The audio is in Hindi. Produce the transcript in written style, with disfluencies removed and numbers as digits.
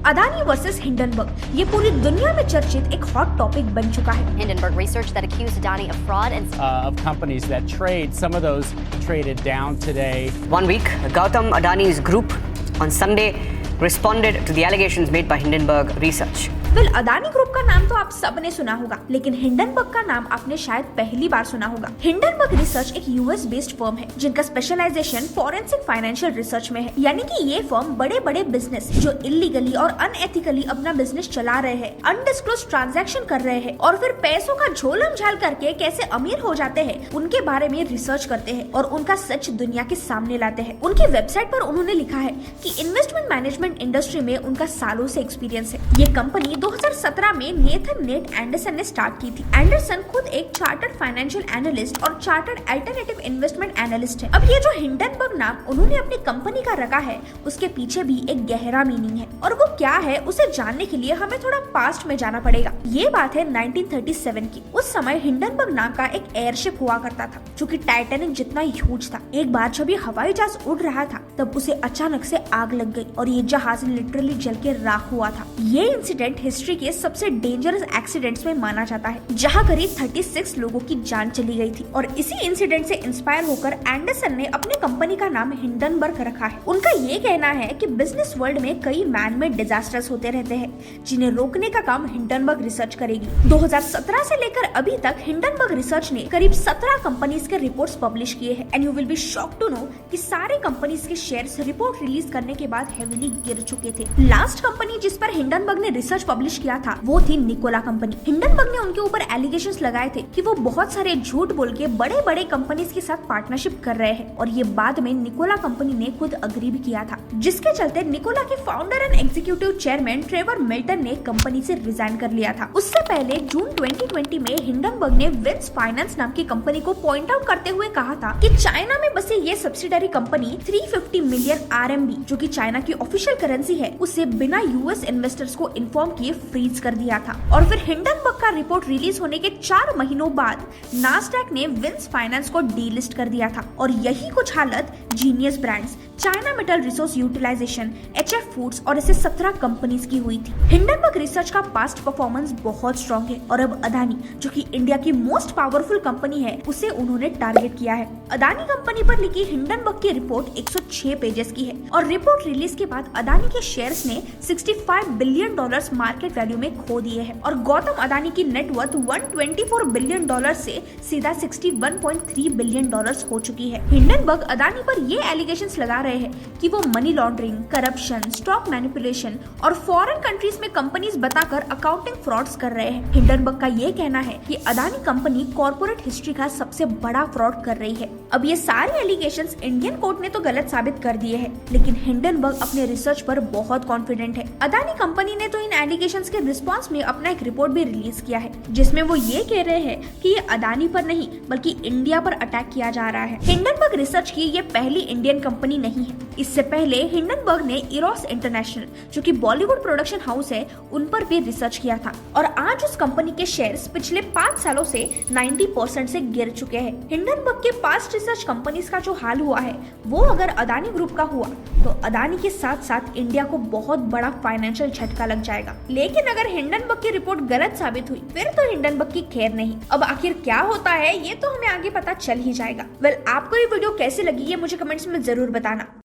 अदानी वर्सेस हिंडनबर्ग ये पूरी दुनिया में चर्चित एक हॉट टॉपिक बन चुका है। Hindenburg research that accused Adani of fraud and of companies that trade. Some of those traded down today. 1 week, Gautam Adani's group on Sunday responded to the allegations made by Hindenburg Research. Adani group का नाम तो आप सबने सुना होगा, लेकिन हिंडनबर्ग का नाम आपने शायद पहली बार सुना होगा। हिंडनबर्ग रिसर्च एक यूएस बेस्ड फर्म है जिनका स्पेशलाइजेशन फॉरेंसिक फाइनेंशियल रिसर्च में है। यानी कि ये फर्म बड़े बड़े बिजनेस जो इलीगली और अनएथिकली अपना बिजनेस चला रहे हैं, अनडिस्क्लोज्ड ट्रांजैक्शन कर रहे हैं और फिर पैसों का झोलम झाल करके कैसे अमीर हो जाते हैं उनके बारे में रिसर्च करते हैं और उनका सच दुनिया के सामने लाते हैं। उनकी वेबसाइट पर उन्होंने लिखा है कि इन्वेस्टमेंट मैनेजमेंट इंडस्ट्री में उनका सालों से एक्सपीरियंस है। ये कंपनी 2017 में नेथन नेट एंडरसन ने स्टार्ट की थी। एंडरसन खुद एक चार्टर्ड फाइनेंशियल एनालिस्ट और चार्टर्ड अल्टरनेटिव इन्वेस्टमेंट एनालिस्ट है। अब ये जो हिंडनबर्ग नाम उन्होंने अपनी कंपनी का रखा है उसके पीछे भी एक गहरा मीनिंग है और वो क्या है उसे जानने के लिए हमें थोड़ा पास्ट में जाना पड़ेगा। ये बात है 1937 की। उस समय हिंडनबर्ग नाम का एक एयरशिप हुआ करता था जो कि टाइटैनिक जितना ह्यूज था। एक बार जब ये हवाई जहाज उड़ रहा था तब उसे अचानक से आग लग गई और ये जहाज लिटरली जल के राख हुआ था। ये इंसिडेंट हिस्ट्री के सबसे डेंजरस एक्सीडेंट्स में माना जाता है जहां करीब 36 लोगों की जान चली गई थी और इसी इंसिडेंट से इंस्पायर होकर एंडरसन ने अपने कंपनी का नाम हिंडनबर्ग रखा है। उनका ये कहना है कि बिजनेस वर्ल्ड में कई मैन मेड डिजास्टर्स होते रहते हैं जिन्हें रोकने का काम हिंडनबर्ग रिसर्च करेगी। 2017 से लेकर अभी तक हिंडनबर्ग रिसर्च ने करीब 17 कंपनीज के रिपोर्ट्स पब्लिश किए हैं and you will be shocked to know कि सारे कंपनीज के शेयर्स रिपोर्ट रिलीज करने के बाद हेवीली गिर चुके थे। लास्ट कंपनी जिस पर हिंडनबर्ग ने रिसर्च पब्लिश किया था वो थी निकोला कंपनी। हिंडनबर्ग ने उनके ऊपर एलिगेशंस लगाए थे कि वो बहुत सारे झूठ बोल के बड़े बड़े कंपनीज के साथ पार्टनरशिप कर रहे हैं और ये बाद में निकोला कंपनी ने खुद अग्री भी किया था, जिसके चलते निकोला के founder and executive chairman Trevor Milton ने कंपनी से रिजाइन कर लिया था। उससे पहले जून 2020 में हिंडनबर्ग ने विंस फाइनेंस नाम की कंपनी को पॉइंट आउट करते हुए कहा था कि चाइना में बसी ये सब्सिडरी कंपनी 350 मिलियन RMB जो कि चाइना की ऑफिशियल करेंसी है उसे बिना यूएस इन्वेस्टर्स को इन्फॉर्म किए फ्रीज कर दिया था। और फिर हिंडनबर्ग का रिपोर्ट रिलीज होने के 4 महीनों बाद नास्डैक ने विंस फाइनेंस को डीलिस्ट कर दिया था और यही कुछ हालत genius brands, China metal resource utilization, HF foods और ऐसे 17 कंपनीज की हुई थी। हिंडनबर्ग रिसर्च का पास्ट परफॉर्मेंस बहुत स्ट्रॉन्ग है और अब अदानी जो कि इंडिया की मोस्ट पावरफुल कंपनी है उसे उन्होंने टारगेट किया है। अदानी कंपनी पर लिखी हिंडनबर्ग की रिपोर्ट 106 पेजेस की है और रिपोर्ट रिलीज के बाद अदानी के शेयर्स ने $65 बिलियन मार्केट वैल्यू में खो दिए हैं और गौतम अदानी की नेटवर्थ $124 बिलियन से सीधा $61.3 बिलियन हो चुकी है। हिंडनबर्ग अदानी पर ये एलिगेशंस लगा रहे हैं कि वो money laundering, corruption, stock manipulation और फॉरेन कंट्रीज में कंपनीज बताकर अकाउंटिंग फ्रॉड्स कर रहे हैं। हिंडनबर्ग का ये कहना है कि अदानी कंपनी कॉर्पोरेट हिस्ट्री का सबसे बड़ा फ्रॉड कर रही है। अब ये सारे एलिगेशंस इंडियन कोर्ट ने तो गलत साबित कर दिए हैं, लेकिन हिंडनबर्ग अपने रिसर्च पर बहुत कॉन्फिडेंट है। अदानी कंपनी ने तो इन एलिगेशंस के रिस्पॉन्स में अपना एक रिपोर्ट भी रिलीज किया है जिसमें वो ये कह रहे हैं कि ये अदानी पर नहीं बल्कि इंडिया पर अटैक किया जा रहा है। हिंडनबर्ग रिसर्च की ये पहली इंडियन कंपनी नहीं है। इससे पहले हिंडनबर्ग ने इरोस इंटरनेशनल जो कि बॉलीवुड प्रोडक्शन हाउस है उन पर भी रिसर्च किया था और आज उस कंपनी के शेयर्स पिछले 5 सालों से 90% से गिर चुके हैं। हिंडनबर्ग के पास्ट रिसर्च कंपनीज का जो हाल हुआ है वो अगर अदानी ग्रुप का हुआ तो अदानी के साथ साथ इंडिया को बहुत बड़ा फाइनेंशियल झटका लग जाएगा। लेकिन अगर हिंडनबर्ग की रिपोर्ट गलत साबित हुई फिर तो हिंडनबर्ग की खैर नहीं। अब आखिर क्या होता है ये तो हमें आगे पता चल ही जाएगा। वेल, आपको ये वीडियो कैसी लगी ये मुझे कमेंट्स में जरूर बताना।